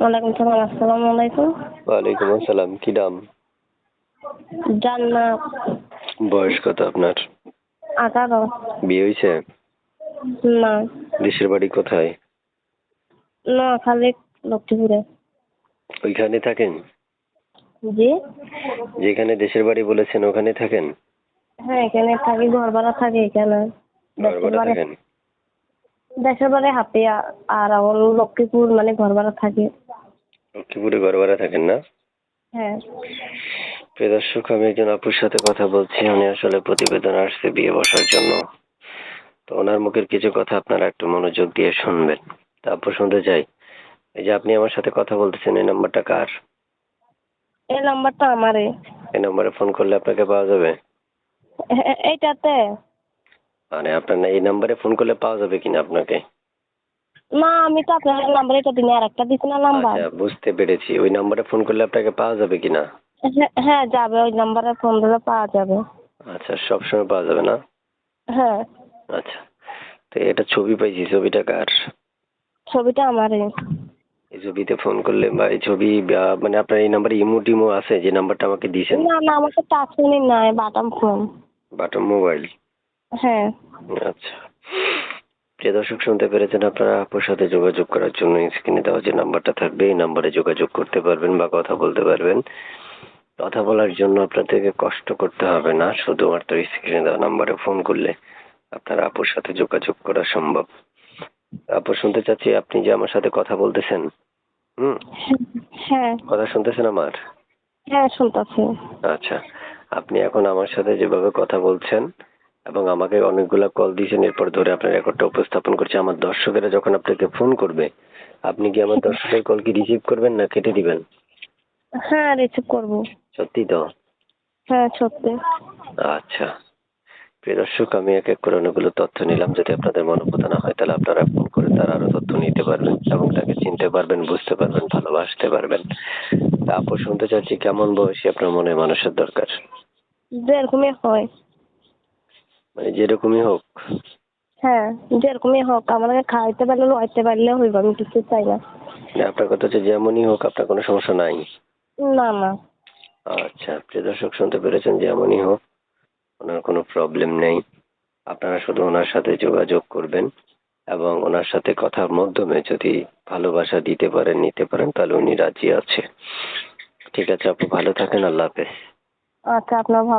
ওয়ালাইকুম সালাম। আসসালামু আলাইকুম। ওয়ালাইকুম আসসালাম। কি নাম? জান্নাত। বয়স কত আপনার? 18। বিয়ে হয়েছে? না। দেশের বাড়ি কোথায়? নোয়াখালী, লক্ষ্মীপুরে। ওইখানে থাকেন? জি। যেখানে দেশের বাড়ি বলেছেন ওখানে থাকেন? হ্যাঁ, এখানে থাকি, ঘর ভাড়া থাকি এখানে। ঘর ভাড়া থাকেন? দেশের বাড়ি হাতিয়া, আর আমার লক্ষ্মীপুর, মানে ঘর ভাড়া থাকি। লক্ষ্মীপুরে ঘর ভাড়া থাকেন না? হ্যাঁ। প্রিয় দর্শক, আমি একজন আপুর সাথে কথা বলছি। উনি আসলে প্রতিবেদন আসছে বিয়ে বসার জন্য। তো ওনার মুখের কিছু কথা আপনারা একটু মনোযোগ দিয়ে শুনবেন। তা আপু, শুনতে চাই, এই যে আপনি আমার সাথে কথা বলতেছেন, এই নাম্বারটা কার? এই নাম্বারটা আমারই। এই নাম্বারে ফোন করলে আপনাকে পাওয়া যাবে? এইটাতে? মানে আপনার এই নাম্বারে ফোন করলে পাওয়া যাবে কিনা আপনাকে? না, আমি তো আপনার নাম্বার এটা দিনে আর একটা দিচ্ছি না নাম্বার। আচ্ছা, বুঝতে পেরেছি। ওই নাম্বারে ফোন করলে আপনাকে পাওয়া যাবে কিনা? হ্যাঁ, যাবে, ওই নাম্বারে ফোন দিলে পাওয়া যাবে। আচ্ছা, সবসময় পাওয়া যাবে না? হ্যাঁ। আচ্ছা, তো এটা ছবি পাইছি, ছবিটা কার? ছবিটা আমারই। এই ছবিতে ফোন করলে বা এই ছবি মানে আপনার এই নাম্বারে ইমো টিমো আছে, যে নাম্বারটা আমাকে দিয়েছেন? না না, আমার তো টাচ ফোনই নাই, বাটন ফোন। Button mobile? হ্যাঁ। আচ্ছা, প্রিয় দর্শক, শুনতে পেরেছেন। আপনারা আপুর সাথে যোগাযোগ করার জন্য স্ক্রিনে দেওয়া যে নাম্বারটা থাকবে, এই নাম্বারে যোগাযোগ করতে পারবেন বা কথা বলতে পারবেন। কথা বলার জন্য আপনাদেরকে কষ্ট করতে হবে না, শুধুমাত্র স্ক্রিনে দেওয়া নাম্বারে ফোন করলে আপনার আপুর সাথে যোগাযোগ করা সম্ভব। আপু, শুনতে চাচ্ছি, আপনি যে আমার সাথে কথা বলতেছেন, হ্যাঁ। কথা শুনতেছেন আমার? হ্যাঁ, শুনতেছি। আচ্ছা, আপনি এখন আমার সাথে যেভাবে কথা বলছেন এবং আমাকে অনেকগুলা কল দিয়েছেন, এরপর ধরে আপনার রেকর্ডটা উপস্থাপন করছে, আমার দর্শকেরা যখন আপনাকে ফোন করবে, আপনি কি আমার দর্শকের কল কি রিসিভ করবেন না কেটে দিবেন? হ্যাঁ, রিসিভ করবো। সত্যি তো? হ্যাঁ, সত্যি। আচ্ছা, প্রিয় দর্শক, আমি এক এক করে অনেকগুলো তথ্য নিলাম। যদি আপনাদের মনোপুত না হয়, তাহলে আপনারা ফোন করে তার আরো তথ্য নিতে পারবেন এবং তাকে চিনতে পারবেন, বুঝতে পারবেন, ভালোবাসতে পারবেন। তা আপু, শুনতে চাচ্ছি, কেমন বয়সী আপনার মনে হয় মানুষের দরকার? যেরকমই হয়। মানে যেরকমই হোক? হ্যাঁ, যেরকমই হোক, আমাকে খাইতে পারলে লইতে পারলে হইব, আমি কিছু চাই না। না, আপনার কথা হচ্ছে যেমনই হোক, আপনার কোনো সমস্যা নাই? না না। আচ্ছা, প্রিয় দর্শক, শুনতে পেরেছেন, যেমনই হোক, ওনার কোনো প্রবলেম নেই। আপনারা শুধু ওনার সাথে যোগাযোগ করবেন এবং ওনার সাথে কথার মাধ্যমে যদি ভালোবাসা দিতে পারেন, নিতে পারেন, তাহলে উনি রাজি আছে। ঠিক আছে আপু, ভালো থাকেন। আল্লাহ হাফেজ। আচ্ছা, আপনার ভালো।